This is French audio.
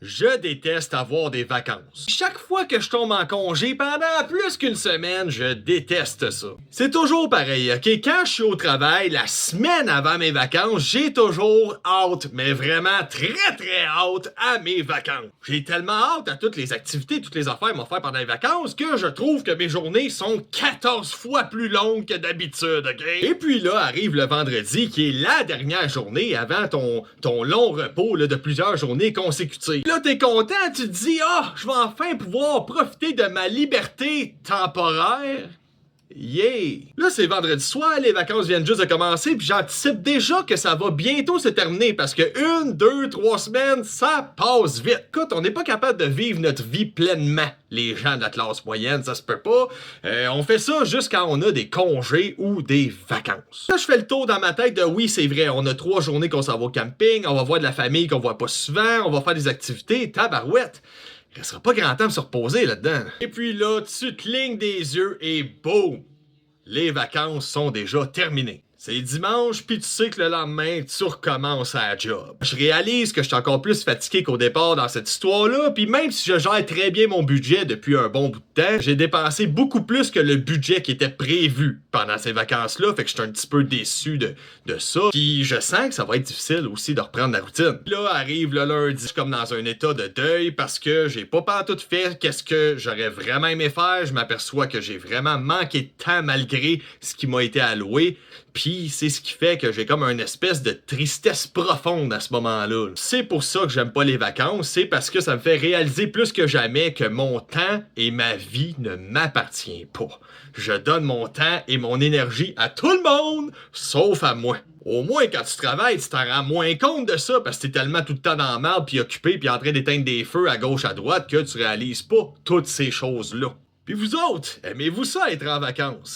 Je déteste avoir des vacances. Chaque fois que je tombe en congé pendant plus qu'une semaine, je déteste ça. C'est toujours pareil, ok? Quand je suis au travail, la semaine avant mes vacances, j'ai toujours hâte, mais vraiment très hâte à mes vacances. J'ai tellement hâte à toutes les activités, toutes les affaires m'ont fait pendant les vacances que je trouve que mes journées sont 14 fois plus longues que d'habitude, ok? Et puis là, arrive le vendredi, qui est la dernière journée avant ton long repos là, de plusieurs journées consécutives. Là, t'es content, tu te dis, je vais enfin pouvoir profiter de ma liberté temporaire. Yeah! Là, c'est vendredi soir, les vacances viennent juste de commencer, puis j'anticipe déjà que ça va bientôt se terminer parce que 1, 2, 3 semaines, ça passe vite. Écoute, on n'est pas capable de vivre notre vie pleinement, les gens de la classe moyenne, ça se peut pas. On fait ça juste quand on a des congés ou des vacances. Là, je fais le tour dans ma tête de oui, c'est vrai, on a 3 journées qu'on s'en va au camping, on va voir de la famille qu'on voit pas souvent, on va faire des activités, tabarouette. Il restera pas grand temps de se reposer là-dedans. Et puis là, tu clignes des yeux et boum! Les vacances sont déjà terminées. C'est dimanche, puis tu sais que le lendemain, tu recommences à la job. Je réalise que je suis encore plus fatigué qu'au départ dans cette histoire-là, puis même si je gère très bien mon budget depuis un bon bout de temps, j'ai dépensé beaucoup plus que le budget qui était prévu pendant ces vacances-là, fait que je suis un petit peu déçu de ça. Puis je sens que ça va être difficile aussi de reprendre la routine. Là, arrive le lundi, je suis comme dans un état de deuil parce que j'ai pas pantoute fait qu'est-ce que j'aurais vraiment aimé faire. Je m'aperçois que j'ai vraiment manqué de temps malgré ce qui m'a été alloué. Puis c'est ce qui fait que j'ai comme une espèce de tristesse profonde à ce moment-là. C'est pour ça que j'aime pas les vacances, c'est parce que ça me fait réaliser plus que jamais que mon temps et ma vie ne m'appartiennent pas. Je donne mon temps et mon énergie à tout le monde, sauf à moi. Au moins, quand tu travailles, tu t'en rends moins compte de ça parce que t'es tellement tout le temps dans la merde, puis occupé, puis en train d'éteindre des feux à gauche, à droite, que tu réalises pas toutes ces choses-là. Puis vous autres, aimez-vous ça être en vacances?